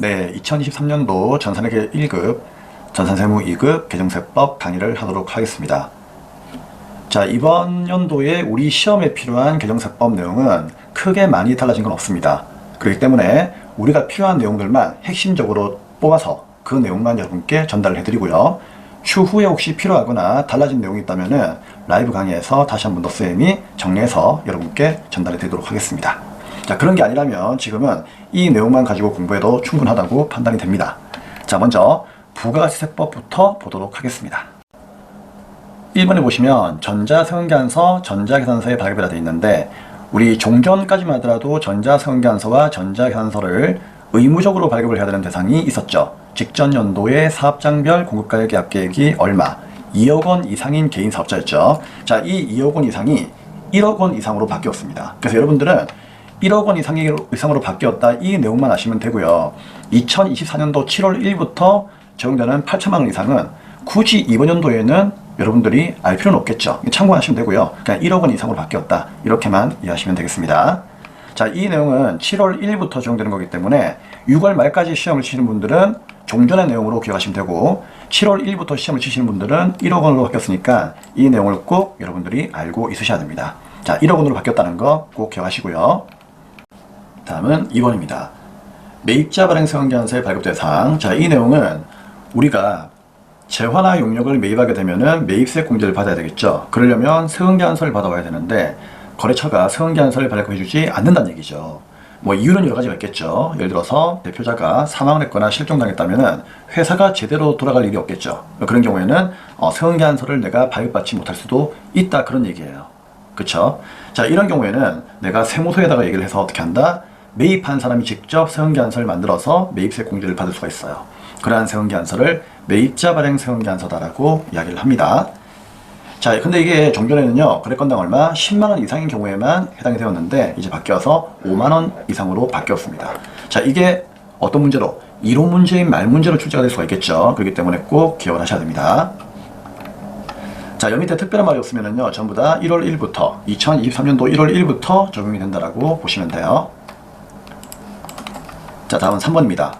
네, 2023년도 전산회계 1급, 전산세무 2급 계정세법 강의를 하도록 하겠습니다. 자, 이번 연도에 우리 시험에 필요한 계정세법 내용은 크게 많이 달라진 건 없습니다. 그렇기 때문에 우리가 필요한 내용들만 핵심적으로 뽑아서 그 내용만 여러분께 전달을 해드리고요. 추후에 혹시 필요하거나 달라진 내용이 있다면 라이브 강의에서 다시 한 번 더 쌤이 정리해서 여러분께 전달해 드리도록 하겠습니다. 자, 그런 게 아니라면 지금은 이 내용만 가지고 공부해도 충분하다고 판단이 됩니다. 자, 먼저 부가가치세법부터 보도록 하겠습니다. 1번에 보시면 전자세원계안서, 전자계산서에 발급이라 되어 있는데 우리 종전까지만 하더라도 전자세원계안서와 전자계산서를 의무적으로 발급을 해야 되는 대상이 있었죠. 직전 연도의 사업장별 공급가액 계약계획이 얼마? 2억 원 이상인 개인 사업자였죠. 자, 이 2억 원 이상이 1억 원 이상으로 바뀌었습니다. 그래서 여러분들은 1억 원 이상으로 바뀌었다, 이 내용만 아시면 되고요. 2024년도 7월 1일부터 적용되는 8천만 원 이상은 굳이 이번 연도에는 여러분들이 알 필요는 없겠죠. 참고하시면 되고요. 그냥 1억 원 이상으로 바뀌었다, 이렇게만 이해하시면 되겠습니다. 자, 이 내용은 7월 1일부터 적용되는 거기 때문에 6월 말까지 시험을 치시는 분들은 종전의 내용으로 기억하시면 되고, 7월 1일부터 시험을 치시는 분들은 1억 원으로 바뀌었으니까 이 내용을 꼭 여러분들이 알고 있으셔야 됩니다. 자, 1억 원으로 바뀌었다는 거 꼭 기억하시고요. 다음은 2번입니다. 매입자 발행 세원계안서의 발급 대상. 자, 이 내용은 우리가 재화나 용역을 매입하게 되면은 매입세 공제를 받아야 되겠죠. 그러려면 세원계안서를 받아와야 되는데 거래처가 세원계안서를 발급해주지 않는다는 얘기죠. 뭐 이유는 여러 가지가 있겠죠. 예를 들어서 대표자가 사망을 했거나 실종당했다면은 회사가 제대로 돌아갈 일이 없겠죠. 그런 경우에는 세원계안서를 내가 발급받지 못할 수도 있다, 그런 얘기예요. 그쵸? 자, 이런 경우에는 내가 세무서에다가 얘기를 해서 어떻게 한다? 매입한 사람이 직접 세원계안서를 만들어서 매입세 공제를 받을 수가 있어요. 그러한 세원계안서를 매입자 발행 세원계안서다라고 이야기를 합니다. 자, 근데 이게 종전에는요, 거래건당 얼마? 10만 원 이상인 경우에만 해당이 되었는데 이제 바뀌어서 5만 원 이상으로 바뀌었습니다. 자, 이게 어떤 문제로? 이론 문제인 말 문제로 출제가 될 수가 있겠죠. 그렇기 때문에 꼭 기억을 하셔야 됩니다. 자, 여기 밑에 특별한 말이 없으면은요, 전부 다 1월 1일부터 2023년도 1월 1일부터 적용이 된다라고 보시면 돼요. 자, 다음은 3번입니다.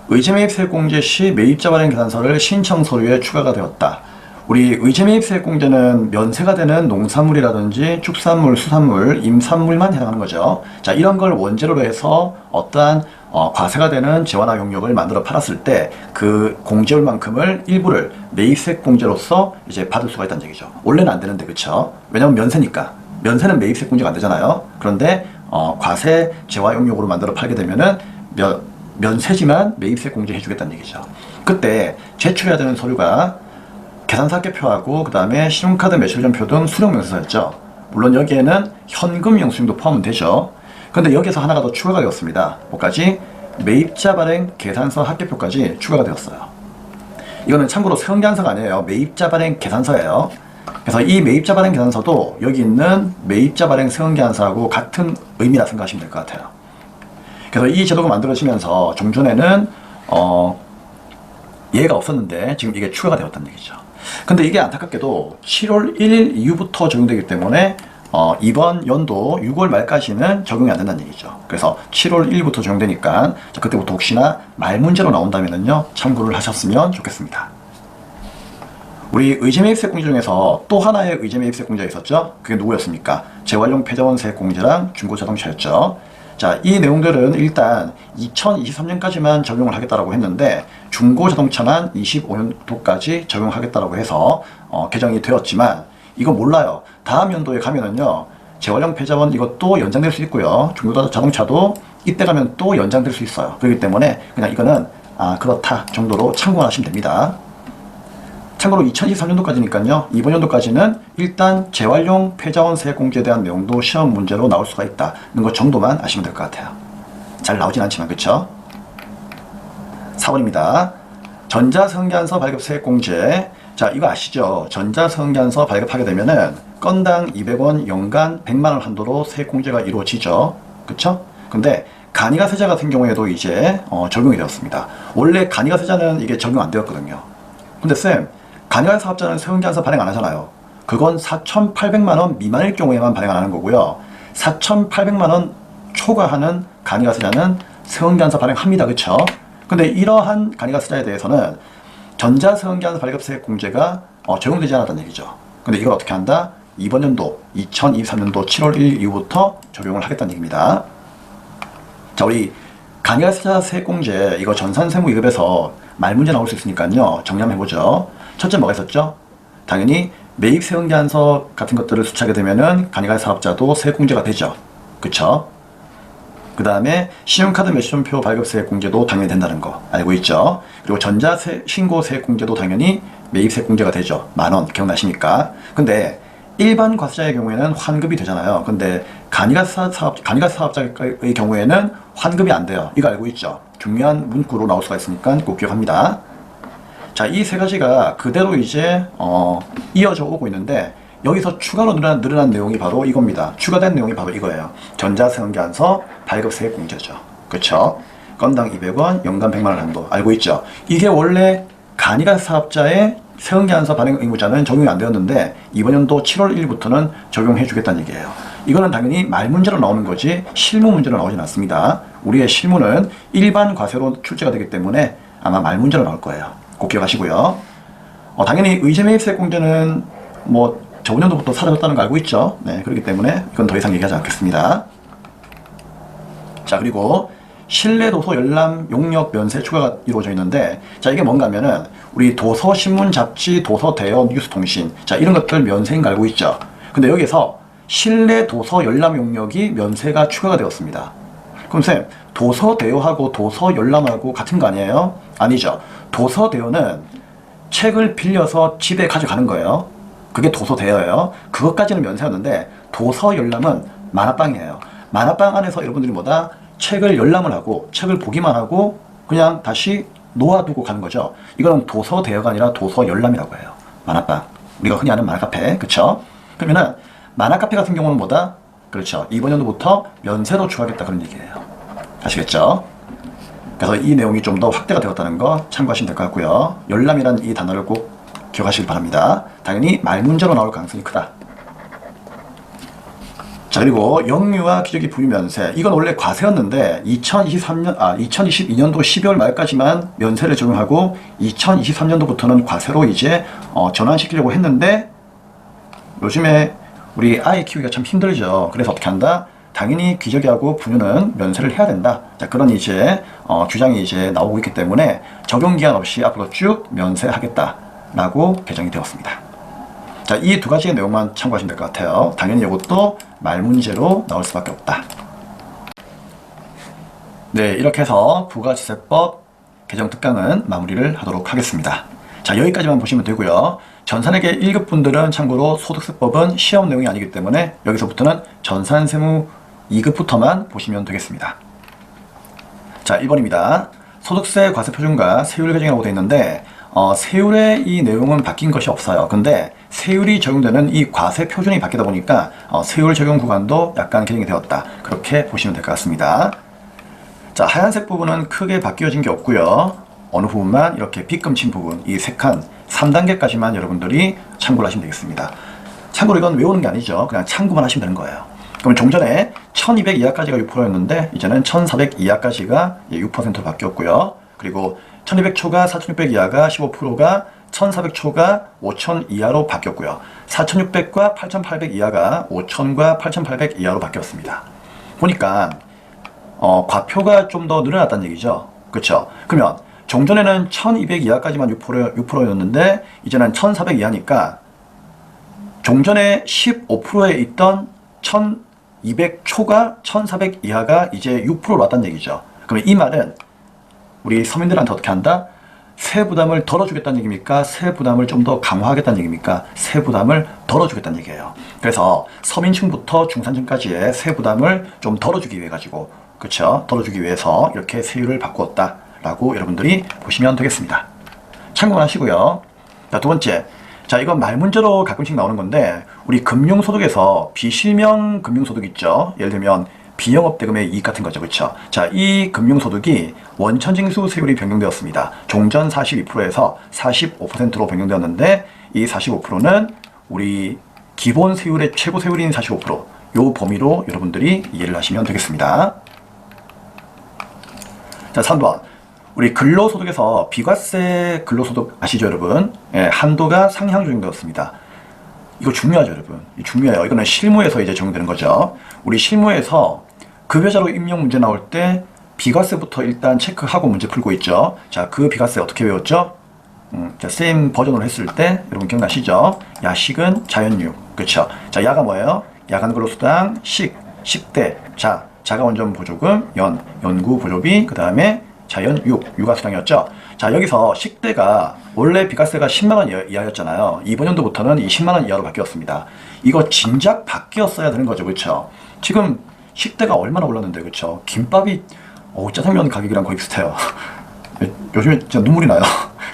의제매입세 공제 시 매입자 발행 계산서를 신청 서류에 추가가 되었다. 우리 의제매입세 공제는 면세가 되는 농산물이라든지 축산물, 수산물, 임산물만 해당하는 거죠. 자, 이런 걸 원재료로 해서 어떠한 과세가 되는 재화나 용역을 만들어 팔았을 때 그 공제율만큼을 일부를 매입세 공제로서 이제 받을 수가 있다는 얘기죠. 원래는 안 되는데, 그쵸? 왜냐면 면세니까. 면세는 매입세 공제가 안 되잖아요. 그런데 과세 재화 용역으로 만들어 팔게 되면은 면세지만 매입세 공제 해주겠다는 얘기죠. 그때 제출해야 되는 서류가 계산서 합계표하고 그 다음에 신용카드 매출전표 등 수령명세서였죠. 물론 여기에는 현금 영수증도 포함은 되죠. 그런데 여기서 하나가 더 추가가 되었습니다. 뭐까지? 매입자 발행 계산서 합계표까지 추가가 되었어요. 이거는 참고로 세원계안서가 아니에요. 매입자 발행 계산서예요. 그래서 이 매입자 발행 계산서도 여기 있는 매입자 발행 세원계안서하고 같은 의미라 생각하시면 될 것 같아요. 그래서 이 제도가 만들어지면서 종전에는 예가 없었는데 지금 이게 추가가 되었다는 얘기죠. 근데 이게 안타깝게도 7월 1일 이후부터 적용되기 때문에 이번 연도 6월 말까지는 적용이 안 된다는 얘기죠. 그래서 7월 1일부터 적용되니까 그때부터 혹시나 말 문제로 나온다면요, 참고를 하셨으면 좋겠습니다. 우리 의제매입세 공제 중에서 또 하나의 의제매입세 공제가 있었죠. 그게 누구였습니까? 재활용 폐자원 세액 공제랑 중고자동차였죠. 자, 이 내용들은 일단 2023년까지만 적용을 하겠다라고 했는데 중고자동차만 25년도까지 적용하겠다라고 해서 개정이 되었지만 이거 몰라요. 다음 연도에 가면은요, 재활용 폐자원 이것도 연장될 수 있고요, 중고자동차도 이때 가면 또 연장될 수 있어요. 그렇기 때문에 그냥 이거는 그렇다 정도로 참고하시면 됩니다. 참고로 2023년도까지니까요, 이번 연도까지는 일단 재활용 폐자원 세액 공제에 대한 내용도 시험 문제로 나올 수가 있다는 것 정도만 아시면 될 것 같아요. 잘 나오진 않지만, 그쵸? 4번입니다. 전자세원계안서 발급 세액 공제. 자, 이거 아시죠? 전자세원계안서 발급하게 되면은 건당 200원, 연간 100만원 한도로 세액 공제가 이루어지죠. 그쵸? 근데 간이가세자 같은 경우에도 이제 적용이 되었습니다. 원래 간이가세자는 이게 적용 안 되었거든요. 근데 쌤, 간이가 사업자는 세원계안서 발행 안 하잖아요. 그건 4,800만원 미만일 경우에만 발행 안 하는 거고요. 4,800만원 초과하는 간이가세자는 세원기한서 발행합니다. 그쵸? 근데 이러한 간이가스자에 대해서는 전자세원기한서 발급세액공제가 적용되지 않았다는 얘기죠. 근데 이걸 어떻게 한다? 이번 연도 2023년도 7월 1일 이후부터 적용을 하겠다는 얘기입니다. 자, 우리 간이가스자 세액공제 이거 전산세무 2급에서 말 문제 나올 수 있으니까요. 정리해보죠. 첫째 뭐가 있었죠? 당연히 매입세원기한서 같은 것들을 수취하게 되면은 간이가 사업자도 세액공제가 되죠. 그쵸? 그 다음에 신용카드 매수전표 발급세액공제도 당연히 된다는 거 알고 있죠? 그리고 전자신고세액공제도 당연히 매입세액공제가 되죠. 10,000원 기억나십니까? 근데 일반 과세자의 경우에는 환급이 되잖아요. 근데 간이가 사업자의 경우에는 환급이 안 돼요. 이거 알고 있죠? 중요한 문구로 나올 수가 있으니까 꼭 기억합니다. 자, 이 세 가지가 그대로 이제 이어져 오고 있는데 여기서 추가로 늘어난 내용이 바로 이겁니다. 추가된 내용이 바로 이거예요. 전자세원기한서 발급세액공제죠. 그쵸? 건당 200원, 연간 100만원 한도 알고 있죠? 이게 원래 간이가 사업자의 세원기한서 발행 의무자는 적용이 안 되었는데 이번 연도 7월 1일부터는 적용해 주겠다는 얘기예요. 이거는 당연히 말 문제로 나오는 거지 실무 문제로 나오진 않습니다. 우리의 실무는 일반 과세로 출제가 되기 때문에 아마 말 문제로 나올 거예요. 꼭 기억하시고요. 당연히 의제매입세액공제는 뭐 저번 년도부터 사라졌다는 거 알고 있죠? 네, 그렇기 때문에 이건 더 이상 얘기하지 않겠습니다. 자, 그리고 실내 도서 열람 용역 면세 추가가 이루어져 있는데, 자, 이게 뭔가 하면은 우리 도서, 신문, 잡지, 도서, 대여, 뉴스, 통신, 자, 이런 것들 면세인 거 알고 있죠? 근데 여기서 실내 도서 열람 용역이 면세가 추가가 되었습니다. 그럼 쌤, 도서 대여하고 도서 열람하고 같은 거 아니에요? 아니죠. 도서 대여는 책을 빌려서 집에 가져가는 거예요. 그게 도서 대여예요. 그것까지는 면세였는데 도서 열람은 만화방이에요. 만화방 안에서 여러분들이 뭐다? 책을 열람을 하고 책을 보기만 하고 그냥 다시 놓아두고 가는 거죠. 이거는 도서 대여가 아니라 도서 열람이라고 해요. 만화방. 우리가 흔히 아는 만화카페. 그쵸? 그러면은 만화카페 같은 경우는 뭐다? 그렇죠. 이번 연도부터 면세로 추가하겠다 그런 얘기예요. 아시겠죠? 그래서 이 내용이 좀 더 확대가 되었다는 거 참고하시면 될 것 같고요. 열람이라는 이 단어를 꼭 기억하시길 바랍니다. 당연히 말 문제로 나올 가능성이 크다. 자, 그리고 영유아 기저귀 부유 면세. 이건 원래 과세였는데 2022년도 12월 말까지만 면세를 적용하고 2023년도부터는 과세로 이제 전환시키려고 했는데 요즘에 우리 아이 키우기가 참 힘들죠. 그래서 어떻게 한다? 당연히 기저귀하고 분유는 면세를 해야 된다. 자, 그런 이제 주장이 이제 나오고 있기 때문에 적용 기한 없이 앞으로 쭉 면세하겠다라고 개정이 되었습니다. 자, 이 두 가지의 내용만 참고하시면 될 것 같아요. 당연히 이것도 말 문제로 나올 수밖에 없다. 네, 이렇게 해서 부가지세법 개정 특강은 마무리를 하도록 하겠습니다. 자, 여기까지만 보시면 되고요. 전산회계 1급 분들은 참고로 소득세법은 시험 내용이 아니기 때문에 여기서부터는 전산세무 2급부터만 보시면 되겠습니다. 자, 1번입니다. 소득세 과세표준과 세율 개정이라고 되어 있는데 세율의 이 내용은 바뀐 것이 없어요. 근데 세율이 적용되는 이 과세 표준이 바뀌다 보니까 세율 적용 구간도 약간 개정이 되었다. 그렇게 보시면 될 것 같습니다. 자, 하얀색 부분은 크게 바뀌어진 게 없고요. 어느 부분만 이렇게 빗금친 부분, 이 3칸, 3단계까지만 여러분들이 참고를 하시면 되겠습니다. 참고로 이건 외우는 게 아니죠. 그냥 참고만 하시면 되는 거예요. 그러면 종전에 1200 이하까지가 6%였는데 이제는 1400 이하까지가 6%로 바뀌었고요. 그리고 1200 초과 4600 이하가 15%가 1400 초과 5000 이하로 바뀌었고요. 4600과 8800 이하가 5000과 8800 이하로 바뀌었습니다. 보니까 과표가 좀 더 늘어났다는 얘기죠. 그렇죠? 그러면 종전에는 1200 이하까지만 6%였는데 이제는 1400 이하니까 종전에 15%에 있던 1200 초과 1400 이하가 이제 6%로 왔다는 얘기죠. 그러면 이 말은 우리 서민들한테 어떻게 한다? 세 부담을 덜어주겠다는 얘기입니까? 세 부담을 좀 더 강화하겠다는 얘기입니까? 세 부담을 덜어주겠다는 얘기예요. 그래서 서민층부터 중산층까지의 세 부담을 좀 덜어주기 위해 가지고, 그렇죠? 덜어주기 위해서 이렇게 세율을 바꾸었다라고 여러분들이 보시면 되겠습니다. 참고만 하시고요. 자, 두 번째. 자, 이건 말 문제로 가끔씩 나오는 건데 우리 금융소득에서 비실명 금융소득 있죠? 예를 들면 비영업대금의 이익 같은 거죠. 그렇죠? 자, 이 금융소득이 원천징수 세율이 변경되었습니다. 종전 42%에서 45%로 변경되었는데 이 45%는 우리 기본 세율의 최고 세율인 45%, 요 범위로 여러분들이 이해를 하시면 되겠습니다. 자, 3번. 우리 근로소득에서 비과세 근로소득 아시죠, 여러분? 예, 한도가 상향 적용되었습니다. 이거 중요하죠, 여러분. 중요해요. 이거는 실무에서 이제 적용되는 거죠. 우리 실무에서 급여자료 입력 문제 나올 때 비과세부터 일단 체크하고 문제 풀고 있죠. 자, 그 비과세 어떻게 외웠죠? 자, 세임 버전으로 했을 때 여러분 기억나시죠? 야식은 자연유. 그쵸? 자, 야가 뭐예요? 야간 근로수당, 식대, 자가 원전 보조금, 연구 보조비, 그 다음에 자연육, 육아수당이었죠. 자, 여기서 식대가 원래 비과세가 10만원 이하였잖아요. 이번 연도부터는 이 10만원 이하로 바뀌었습니다. 이거 진작 바뀌었어야 되는 거죠. 그쵸? 지금 식대가 얼마나 올랐는데, 그쵸? 김밥이, 짜장면 가격이랑 거의 비슷해요. 요즘에 진짜 눈물이 나요.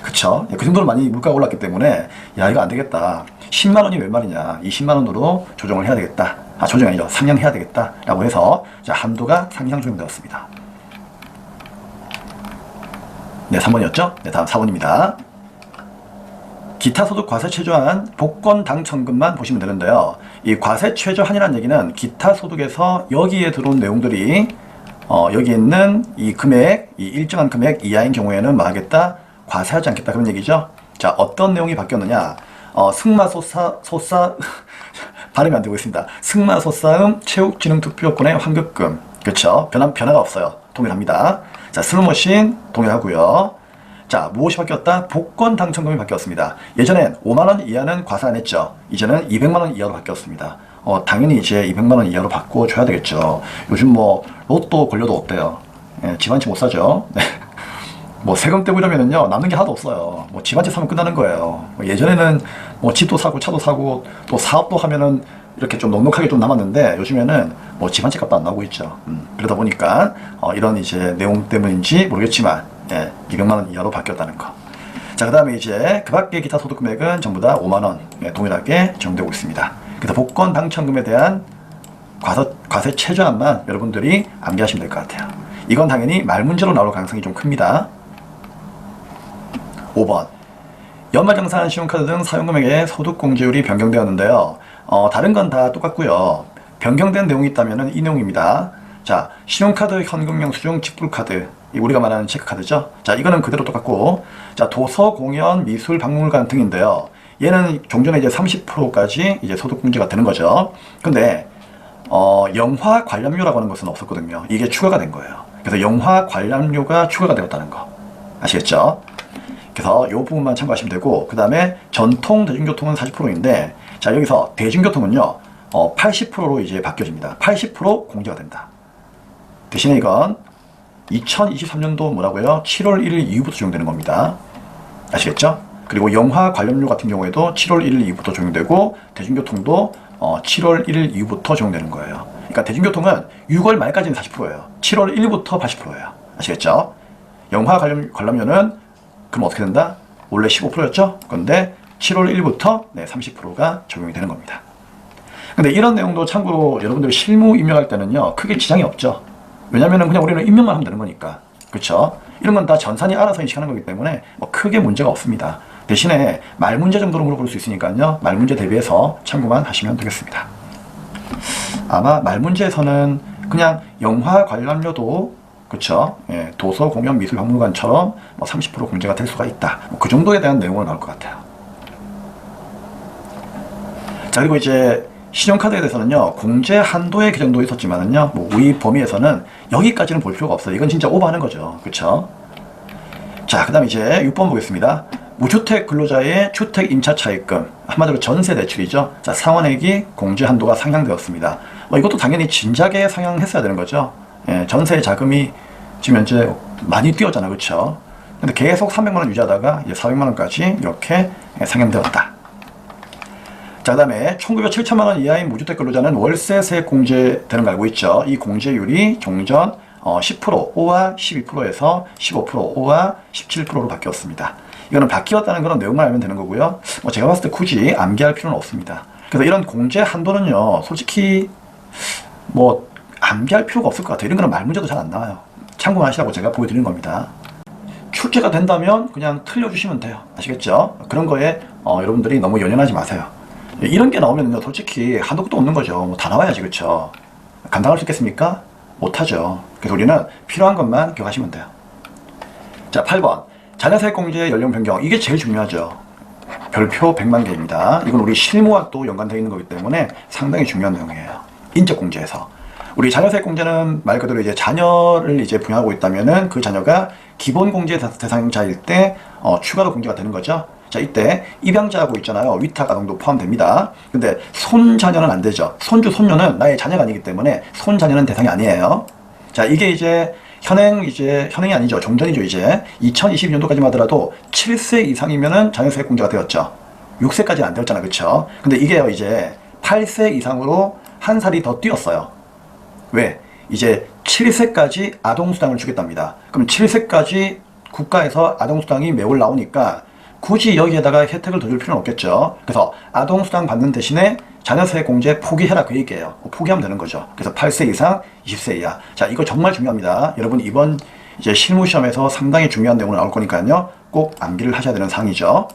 그쵸? 그 정도로 많이 물가가 올랐기 때문에, 야, 이거 안 되겠다. 10만원이 웬 말이냐. 이 10만원으로 조정을 해야 되겠다. 조정이 아니죠. 상향해야 되겠다. 라고 해서, 자, 한도가 상향 적용되었습니다. 네, 3번이었죠? 네, 다음 4번입니다. 기타 소득 과세 최저한 복권 당첨금만 보시면 되는데요. 이 과세 최저한이라는 얘기는 기타 소득에서 여기에 들어온 내용들이 여기 있는 이 금액, 이 일정한 금액 이하인 경우에는 뭐 하겠다? 과세하지 않겠다. 그런 얘기죠. 자, 어떤 내용이 바뀌었느냐? 발음이 안 되고 있습니다. 승마소싸움 체육진흥투표권의 환급금. 그렇죠? 변화가 없어요. 동일합니다. 자, 슬롯머신 동일하고요. 자, 무엇이 바뀌었다? 복권 당첨금이 바뀌었습니다. 예전엔 5만원 이하는 과세 안 했죠. 이제는 200만원 이하로 바뀌었습니다. 당연히 이제 200만원 이하로 바꿔줘야 되겠죠. 요즘 뭐 로또 걸려도 어때요? 예, 집 한 채 못 사죠. 네. 뭐 세금 떼보려면은요 남는 게 하나도 없어요. 뭐 집 한 채 사면 끝나는 거예요. 예전에는 뭐 집도 사고 차도 사고 또 사업도 하면은 이렇게 좀 넉넉하게 좀 남았는데 요즘에는 뭐 집 한 채 값도 안 나오고 있죠. 그러다 보니까 이런 이제 내용 때문인지 모르겠지만 200만원 이하로 바뀌었다는 거. 자, 그 다음에 이제 그 밖의 기타 소득 금액은 전부 다 5만원 동일하게 적용되고 있습니다. 그래서 복권 당첨금에 대한 과세 최저한만 여러분들이 암기하시면 될 것 같아요. 이건 당연히 말 문제로 나올 가능성이 좀 큽니다. 5번. 연말정산 신용카드 등 사용금액의 소득공제율이 변경되었는데요. 다른 건 다 똑같고요. 변경된 내용이 있다면 이 내용입니다. 자, 신용카드 현금 영수증 직불카드, 우리가 말하는 체크카드죠. 자, 이거는 그대로 똑같고, 자, 도서, 공연, 미술, 박물관 등인데요. 얘는 종전에 이제 30%까지 이제 소득공제가 되는 거죠. 근데 영화 관람료라고 하는 것은 없었거든요. 이게 추가가 된 거예요. 그래서 영화 관람료가 추가가 되었다는 거 아시겠죠? 그래서 이 부분만 참고하시면 되고, 그 다음에 전통 대중교통은 40%인데, 자, 여기서 대중교통은요 80%로 이제 바뀌어집니다. 80% 공제가 된다. 대신에 이건 2023년도 뭐라고요? 7월 1일 이후부터 적용되는 겁니다. 아시겠죠? 그리고 영화 관람료 같은 경우에도 7월 1일 이후부터 적용되고, 대중교통도 7월 1일 이후부터 적용되는 거예요. 그러니까 대중교통은 6월 말까지는 40%예요. 7월 1일부터 80%예요. 아시겠죠? 영화 관람료는 그럼 어떻게 된다? 원래 15%였죠? 그런데 7월 1일부터 30%가 적용이 되는 겁니다. 근데 이런 내용도 참고로 여러분들이 실무 입력할 때는요 크게 지장이 없죠. 왜냐면은 그냥 우리는 입력만 하면 되는 거니까. 그쵸? 이런 건 다 전산이 알아서 인식하는 거기 때문에 뭐 크게 문제가 없습니다. 대신에 말 문제 정도로 물어볼 수 있으니까요, 말 문제 대비해서 참고만 하시면 되겠습니다. 아마 말 문제에서는 그냥 영화 관람료도, 그쵸? 예, 도서, 공연, 미술, 박물관처럼 뭐 30% 공제가 될 수가 있다. 뭐 그 정도에 대한 내용으로 나올 것 같아요. 자, 그리고 이제 신용카드에 대해서는요 공제 한도의 규정도 있었지만은요 뭐 우리 범위에서는 여기까지는 볼 필요가 없어요. 이건 진짜 오버하는 거죠. 그쵸? 자, 그 다음 이제 6번 보겠습니다. 무주택 근로자의 주택 임차 차입금, 한마디로 전세 대출이죠. 자, 상환액이 공제 한도가 상향되었습니다. 이것도 당연히 진작에 상향했어야 되는 거죠. 예, 전세 자금이 지금 현재 많이 뛰었잖아. 그쵸? 근데 계속 300만원 유지하다가 이제 400만원까지 이렇게 상향되었다. 자, 그 다음에 총급여 7천만원 이하인 무주택 근로자는 월세세 공제되는 거 알고 있죠? 이 공제율이 종전 10%, 5와 12%에서 15%, 5와 17%로 바뀌었습니다. 이거는 바뀌었다는 그런 내용만 알면 되는 거고요. 뭐 제가 봤을 때 굳이 암기할 필요는 없습니다. 그래서 이런 공제 한도는요, 솔직히 뭐 암기할 필요가 없을 것 같아요. 이런 거는 말 문제도 잘 안 나와요. 참고하시라고 제가 보여드리는 겁니다. 출제가 된다면 그냥 틀려주시면 돼요. 아시겠죠? 그런 거에 여러분들이 너무 연연하지 마세요. 이런 게 나오면요, 솔직히 한도 끝도 없는 거죠. 뭐 다 나와야지, 그쵸? 감당할 수 있겠습니까? 못하죠. 그래서 우리는 필요한 것만 기억하시면 돼요. 자, 8번. 자녀세액공제 연령 변경. 이게 제일 중요하죠. 별표 100만 개입니다. 이건 우리 실무와 또 연관되어 있는 거기 때문에 상당히 중요한 내용이에요. 인적공제에서. 우리 자녀세액공제는 말 그대로 이제 자녀를 이제 부양하고 있다면은 그 자녀가 기본공제 대상자일 때 추가로 공제가 되는 거죠. 자, 이때 입양자하고 있잖아요. 위탁 아동도 포함됩니다. 근데 손자녀는 안 되죠. 손주, 손녀는 나의 자녀가 아니기 때문에 손자녀는 대상이 아니에요. 자, 이게 이제 현행이 아니죠. 종전이죠. 이제 2022년도까지만 하더라도 7세 이상이면은 자녀세액 공제가 되었죠. 6세까지는 안 되었잖아. 그쵸? 근데 이게요, 이제 8세 이상으로 한 살이 더 뛰었어요. 왜? 이제 7세까지 아동수당을 주겠답니다. 그럼 7세까지 국가에서 아동수당이 매월 나오니까 굳이 여기에다가 혜택을 더 줄 필요는 없겠죠. 그래서 아동수당 받는 대신에 자녀세액 공제 포기해라 그 얘기예요. 포기하면 되는 거죠. 그래서 8세 이상, 20세 이하. 자, 이거 정말 중요합니다. 여러분 이번 이제 실무시험에서 상당히 중요한 내용으로 나올 거니까요. 꼭 암기를 하셔야 되는 사항이죠.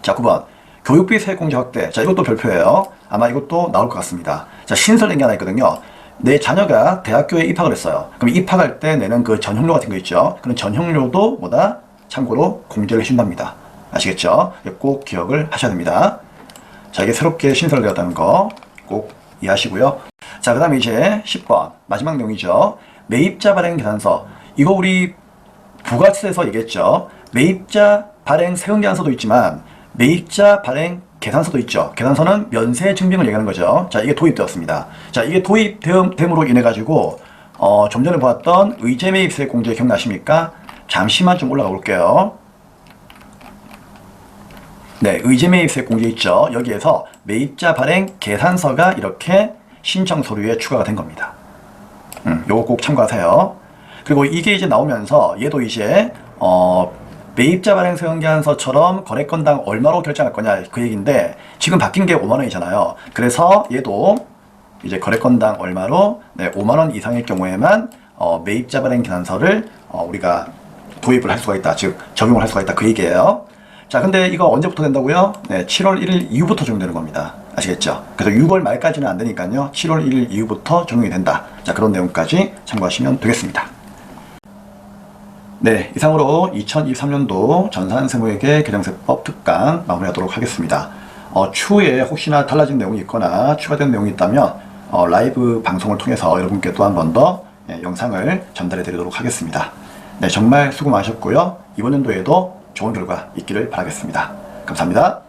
자, 9번. 교육비 세액 공제 확대. 자, 이것도 별표예요. 아마 이것도 나올 것 같습니다. 자, 신설된 게 하나 있거든요. 내 자녀가 대학교에 입학을 했어요. 그럼 입학할 때 내는 그 전형료 같은 거 있죠. 그런 전형료도 뭐다? 참고로 공제를 해준답니다. 아시겠죠? 꼭 기억을 하셔야 됩니다. 자, 이게 새롭게 신설되었다는 거 꼭 이해하시고요. 자, 그 다음에 이제 10번 마지막 내용이죠. 매입자 발행 계산서. 이거 우리 부가세에서 얘기했죠. 매입자 발행 세금계산서도 있지만 매입자 발행 계산서도 있죠. 계산서는 면세 증빙을 얘기하는 거죠. 자, 이게 도입되었습니다. 자, 이게 도입됨으로 인해 가지고 좀 전에 보았던 의제매입세 공제 기억나십니까? 잠시만 좀 올라가 볼게요. 네, 의제매입세 공제 있죠. 여기에서 매입자 발행 계산서가 이렇게 신청 서류에 추가가 된 겁니다. 요거 꼭 참고하세요. 그리고 이게 이제 나오면서 얘도 이제 매입자 발행 세금계산서처럼 거래건당 얼마로 결정할 거냐 그 얘기인데 지금 바뀐 게 5만 원이잖아요. 그래서 얘도 이제 거래건당 얼마로 5만 원 이상일 경우에만 매입자 발행 계산서를 우리가 도입을 할 수가 있다. 즉 적용을 할 수가 있다. 그 얘기예요. 자, 근데 이거 언제부터 된다고요? 네, 7월 1일 이후부터 적용되는 겁니다. 아시겠죠? 그래서 6월 말까지는 안 되니까요. 7월 1일 이후부터 적용이 된다. 자, 그런 내용까지 참고하시면 되겠습니다. 네, 이상으로 2023년도 전산세무회계 개정세법 특강 마무리하도록 하겠습니다. 추후에 혹시나 달라진 내용이 있거나 추가된 내용이 있다면 라이브 방송을 통해서 여러분께 또 한 번 더 영상을 전달해 드리도록 하겠습니다. 네, 정말 수고 많으셨고요. 이번 연도에도 좋은 결과 있기를 바라겠습니다. 감사합니다.